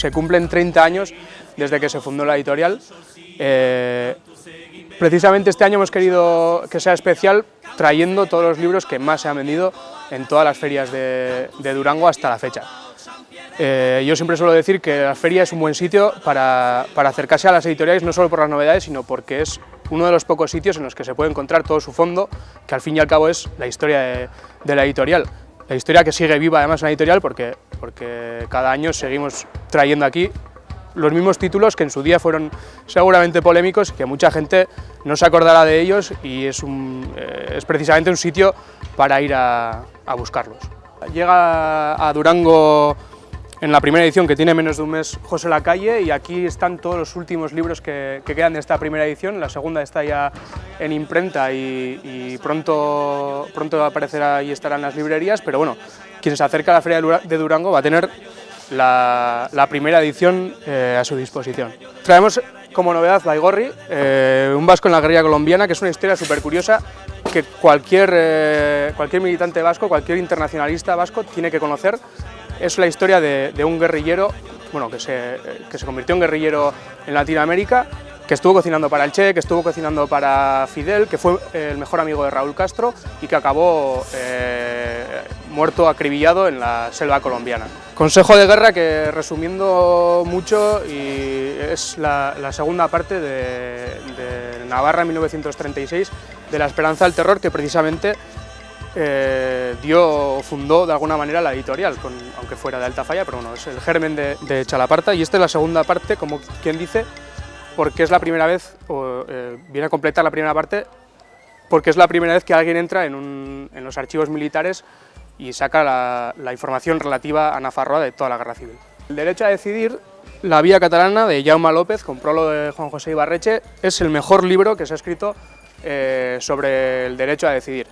se cumplen 30 años desde que se fundó la editorial. Precisamente este año hemos querido que sea especial trayendo todos los libros que más se han vendido en todas las ferias de Durango hasta la fecha. Yo siempre suelo decir que la feria es un buen sitio para acercarse a las editoriales, no solo por las novedades, sino porque es uno de los pocos sitios en los que se puede encontrar todo su fondo, que al fin y al cabo es la historia de la editorial. La historia que sigue viva además en la editorial porque cada año seguimos trayendo aquí los mismos títulos que en su día fueron seguramente polémicos, que mucha gente no se acordará de ellos y es precisamente un sitio para ir a buscarlos. Llega a Durango en la primera edición, que tiene menos de un mes, José Lacalle, y aquí están todos los últimos libros que quedan de esta primera edición. La segunda está ya en imprenta y pronto aparecerá y estará en las librerías, pero bueno, quien se acerca a la Feria de Durango va a tener la primera edición a su disposición. Traemos como novedad Baigorri, un vasco en la guerrilla colombiana, que es una historia súper curiosa que cualquier militante vasco, cualquier internacionalista vasco tiene que conocer. Es la historia de un guerrillero, bueno, que se convirtió en guerrillero en Latinoamérica, que estuvo cocinando para el Che, que estuvo cocinando para Fidel, que fue el mejor amigo de Raúl Castro y que acabó muerto acribillado en la selva colombiana. Consejo de guerra que, resumiendo mucho, es la segunda parte de Navarra en 1936, de la Esperanza del Terror, que precisamente fundó de alguna manera la editorial, aunque fuera de Altafalla, pero bueno, es el germen de Chalaparta, y esta es la segunda parte, como quien dice, porque es la primera vez, viene a completar la primera parte, porque es la primera vez que alguien entra en los archivos militares y saca la información relativa a Nafarroa de toda la guerra civil. El derecho a decidir, la vía catalana, de Jaume López, con prólogo de Juan José Ibarreche, es el mejor libro que se ha escrito sobre el derecho a decidir.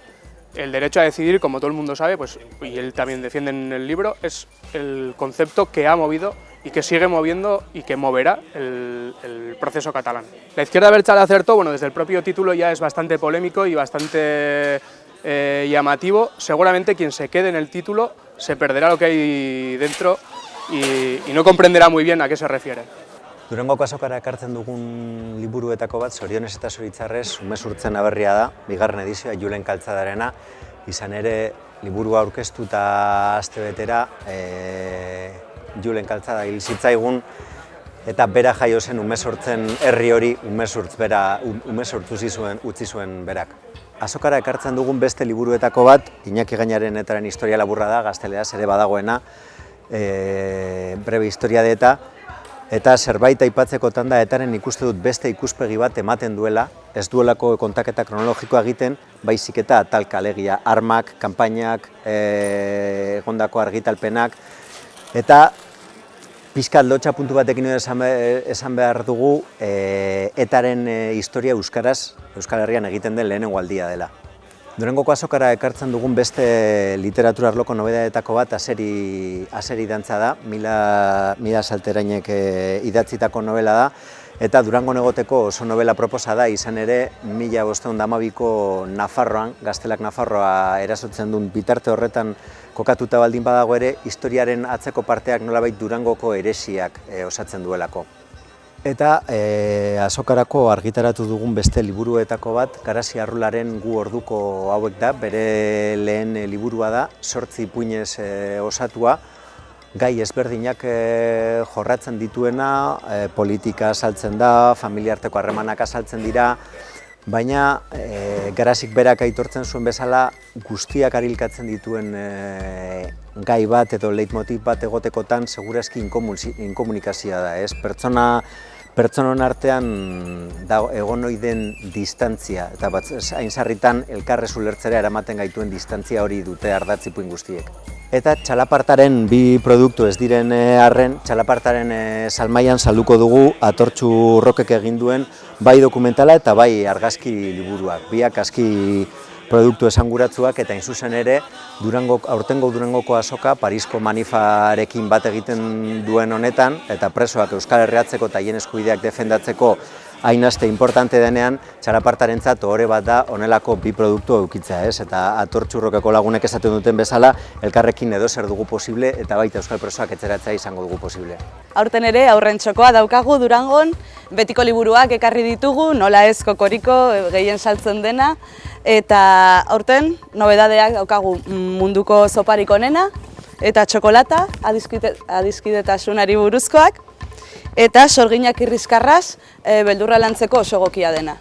El derecho a decidir, como todo el mundo sabe, pues, y él también defiende en el libro, es el concepto que ha movido y que sigue moviendo y que moverá el proceso catalán. La izquierda abertzale acertó, bueno, desde el propio título ya es bastante polémico y bastante llamativo. Seguramente quien se quede en el título se perderá lo que hay dentro y no comprenderá muy bien a qué se refiere. Durangoko azokara ekartzen dugun liburuetako bat, zorionez eta zoritzarrez, umezurtzen aberria da, bigarren edizioa, Julen Kaltzadarena, izan ere liburua aurkeztuta astebetera, Julen Kaltzada hil zitzaigun, eta bera jaio zen umezurtzen herri hori umezurtu utzi zuen berak. Azokara ekartzen dugun beste liburuetako bat, Iñaki Gainarenetaren historia laburra da, gazteleraz ere badagoena, breve historia de eta zerbait aipatzekotan da etaren ikuste dut beste ikuspegi bat ematen duela, ez duelako kontaketa kronologikoa egiten, baizik eta talka, alegia, armak, kanpainak, egondako argitalpenak, eta pixkat lotxa puntu batekin esan behar dugu etaren historia euskaraz, Euskal Herrian egiten den lehenengo aldia dela. Durangoko azokara ekartzen dugun beste literatura arloko nobedaetako bat Azeri dantza da, Mila Salterainek idatzitako novela da, eta Durangon egoteko oso novela proposa da, izan ere 1512ko Nafarroan, Gaztelak Nafarroa erasotzen duen bitarte horretan kokatuta baldin badago ere, historiaren atzeko parteak nolabait Durangoko heresiak osatzen duelako. Eta azokarako argitaratu dugun beste liburuetako bat, Garazi Arrularen Gu orduko hauek da, bere lehen liburua da, 8 ipuinez osatua, gai ezberdinak jorratzen dituena, politika azaltzen da, familiarteko harremanak azaltzen dira, baina Garazik berak aitortzen zuen bezala guztiak arilkatzen dituen gai bat edo leitmotiv bat egotekotan segurazki inkomunikazioa da, ez? Pertsonon artean egon ohi den distantzia, eta hain sarritan elkarrez ulertzera eramaten gaituen distantzia hori dute ardatz ipuin guztiek. Eta Txalapartaren bi produktu ez diren arren, Txalapartaren salmaian salduko dugu Atortxu Rokek egin duen bai dokumentala eta bai argazki liburuak. Biak aski produktu esanguratsuak eta hain zuzen ere aurtengo Durangoko azoka Parisko manifarekin bat egiten duen honetan eta presoak Euskal Herriatzeko eta haien eskubideak defendatzeko hain aste importante denean, txalapartarentzat ohore bat da honelako bi produktu eukitzea, ez? Eta atortxurrokeko lagunek esaten duten bezala, elkarrekin edozer dugu posible eta baita euskal presoak etxeratzea izango dugu posible. Aurten ere aurren txokoa daukagu Durangon, betiko liburuak ekarri ditugu, nola ez kokoriko gehien saltzen dena, eta aurten nobedadeak daukagu munduko zoparik onena, eta txokolata, adiskidetasunari buruzkoak, eta sorginak irrizkarraz beldurra lantzeko oso egokia dena.